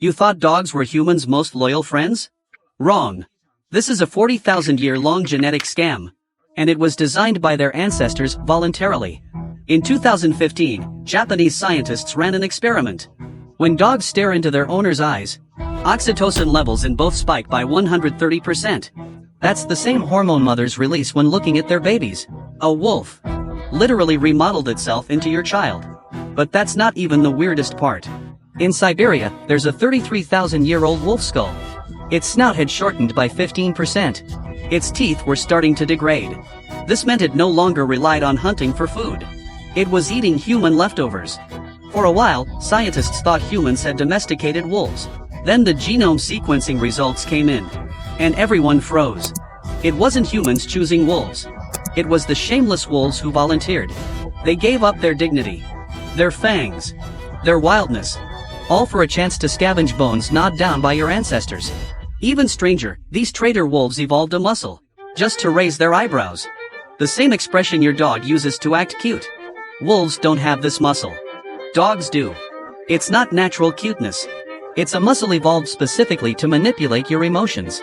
You thought dogs were humans' most loyal friends? Wrong. This is a 40,000-year-long genetic scam. And it was designed by their ancestors voluntarily. In 2015, Japanese scientists ran an experiment. When dogs stare into their owner's eyes, oxytocin levels in both spike by 130%. That's the same hormone mothers release when looking at their babies. A wolf literally remodeled itself into your child. But that's not even the weirdest part. In Siberia, there's a 33,000-year-old wolf skull. Its snout had shortened by 15%. Its teeth were starting to degrade. This meant it no longer relied on hunting for food. It was eating human leftovers. For a while, scientists thought humans had domesticated wolves. Then the genome sequencing results came in. And everyone froze. It wasn't humans choosing wolves. It was the shameless wolves who volunteered. They gave up their dignity, their fangs, their wildness, all for a chance to scavenge bones gnawed down by your ancestors. Even stranger, these traitor wolves evolved a muscle, just to raise their eyebrows. The same expression your dog uses to act cute. Wolves don't have this muscle. Dogs do. It's not natural cuteness. It's a muscle evolved specifically to manipulate your emotions.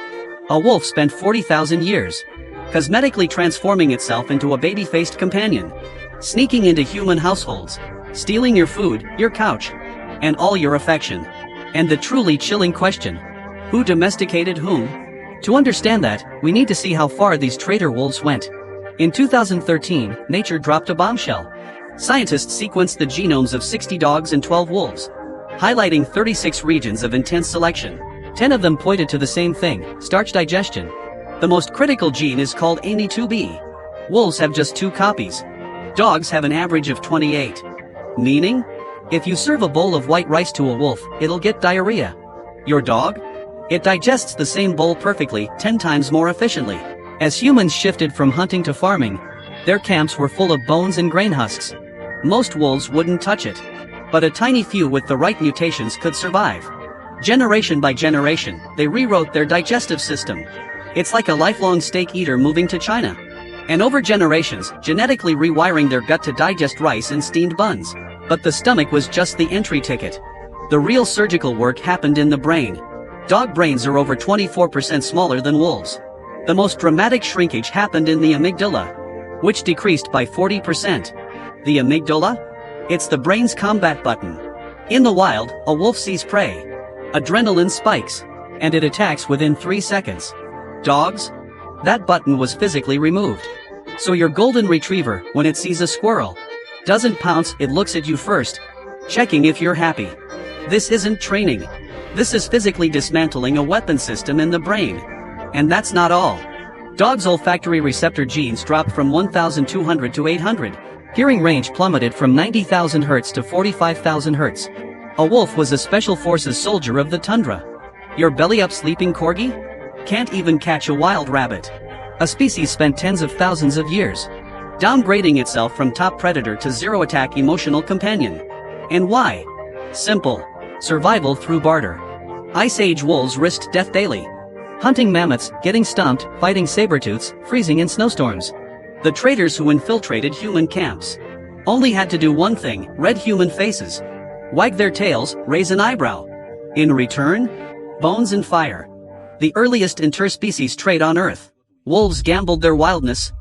A wolf spent 40,000 years cosmetically transforming itself into a baby-faced companion, sneaking into human households, stealing your food, your couch, and all your affection. And the truly chilling question: who domesticated whom? To understand that, we need to see how far these traitor wolves went. In 2013, Nature dropped a bombshell. Scientists sequenced the genomes of 60 dogs and 12 wolves, highlighting 36 regions of intense selection. 10 of them pointed to the same thing: starch digestion. The most critical gene is called AMY2B. Wolves have just 2 copies. Dogs have an average of 28. Meaning? If you serve a bowl of white rice to a wolf, it'll get diarrhea. Your dog? It digests the same bowl perfectly, 10 times more efficiently. As humans shifted from hunting to farming, their camps were full of bones and grain husks. Most wolves wouldn't touch it. But a tiny few with the right mutations could survive. Generation by generation, they rewrote their digestive system. It's like a lifelong steak eater moving to China. And over generations, genetically rewiring their gut to digest rice and steamed buns. But the stomach was just the entry ticket. The real surgical work happened in the brain. Dog brains are over 24% smaller than wolves. The most dramatic shrinkage happened in the amygdala, which decreased by 40%. The amygdala? It's the brain's combat button. In the wild, a wolf sees prey. Adrenaline spikes, and it attacks within 3 seconds. Dogs? That button was physically removed. So your golden retriever, when it sees a squirrel, doesn't pounce, it looks at you first, checking if you're happy. This isn't training. This is physically dismantling a weapon system in the brain. And that's not all. Dogs' olfactory receptor genes dropped from 1,200 to 800. Hearing range plummeted from 90,000 Hz to 45,000 Hz. A wolf was a special forces soldier of the tundra. Your belly-up sleeping corgi? Can't even catch a wild rabbit. A species spent tens of thousands of years downgrading itself from top predator to zero-attack emotional companion. And why? Simple. Survival through barter. Ice Age wolves risked death daily. Hunting mammoths, getting stomped, fighting saber-tooths, freezing in snowstorms. The traitors who infiltrated human camps only had to do one thing: red human faces, wag their tails, raise an eyebrow. In return, bones and fire. The earliest interspecies trait on Earth. Wolves gambled their wildness,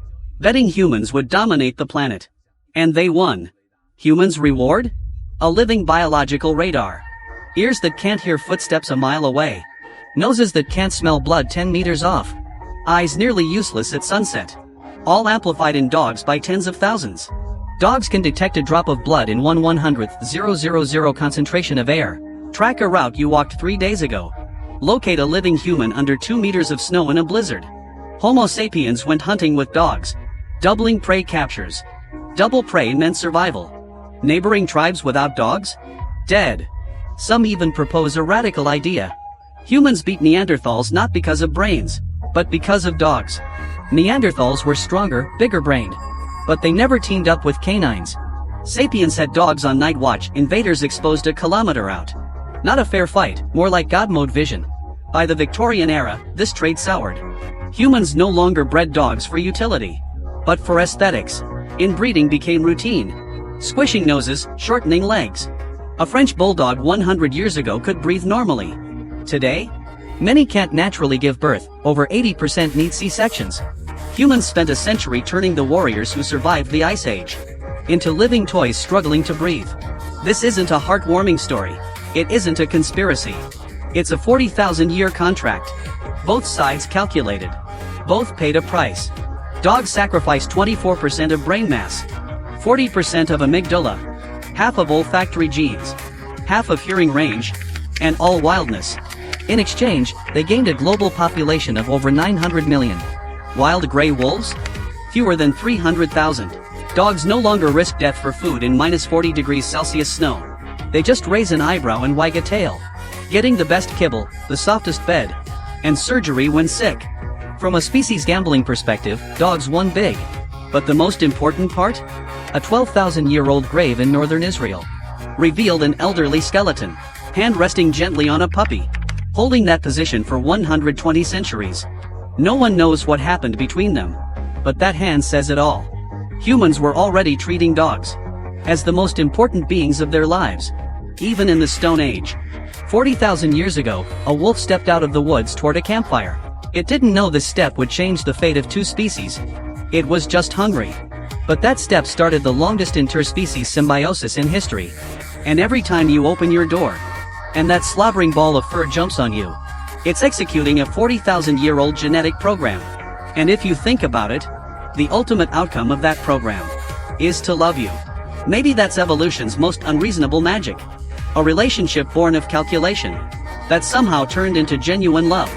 betting humans would dominate the planet. And they won. Humans' reward? A living biological radar. Ears that can't hear footsteps a mile away. Noses that can't smell blood 10 meters off. Eyes nearly useless at sunset. All amplified in dogs by tens of thousands. Dogs can detect a drop of blood in 1/100,000 concentration of air. Track a route you walked 3 days ago. Locate a living human under 2 meters of snow in a blizzard. Homo sapiens went hunting with dogs. Doubling prey captures. Double prey meant survival. Neighboring tribes without dogs? Dead. Some even propose a radical idea. Humans beat Neanderthals not because of brains, but because of dogs. Neanderthals were stronger, bigger-brained. But they never teamed up with canines. Sapiens had dogs on night watch, invaders exposed a kilometer out. Not a fair fight, more like God mode vision. By the Victorian era, this trait soured. Humans no longer bred dogs for utility, but for aesthetics. Inbreeding became routine. Squishing noses, shortening legs. A French bulldog 100 years ago could breathe normally. Today, many can't naturally give birth, over 80% need C-sections. Humans spent a century turning the warriors who survived the Ice Age into living toys struggling to breathe. This isn't a heartwarming story. It isn't a conspiracy. It's a 40,000-year contract. Both sides calculated. Both paid a price. Dogs sacrificed 24% of brain mass, 40% of amygdala, half of olfactory genes, half of hearing range, and all wildness. In exchange, they gained a global population of over 900 million. Wild gray wolves? Fewer than 300,000. Dogs no longer risk death for food in -40 degrees Celsius snow. They just raise an eyebrow and wag a tail, getting the best kibble, the softest bed, and surgery when sick. From a species gambling perspective, dogs won big. But the most important part? A 12,000-year-old grave in northern Israel revealed an elderly skeleton, hand resting gently on a puppy, holding that position for 120 centuries. No one knows what happened between them, but that hand says it all. Humans were already treating dogs as the most important beings of their lives, even in the Stone Age. 40,000 years ago, a wolf stepped out of the woods toward a campfire. It didn't know this step would change the fate of two species. It was just hungry. But that step started the longest interspecies symbiosis in history. And every time you open your door, and that slobbering ball of fur jumps on you, it's executing a 40,000-year-old genetic program. And if you think about it, the ultimate outcome of that program is to love you. Maybe that's evolution's most unreasonable magic. A relationship born of calculation that somehow turned into genuine love.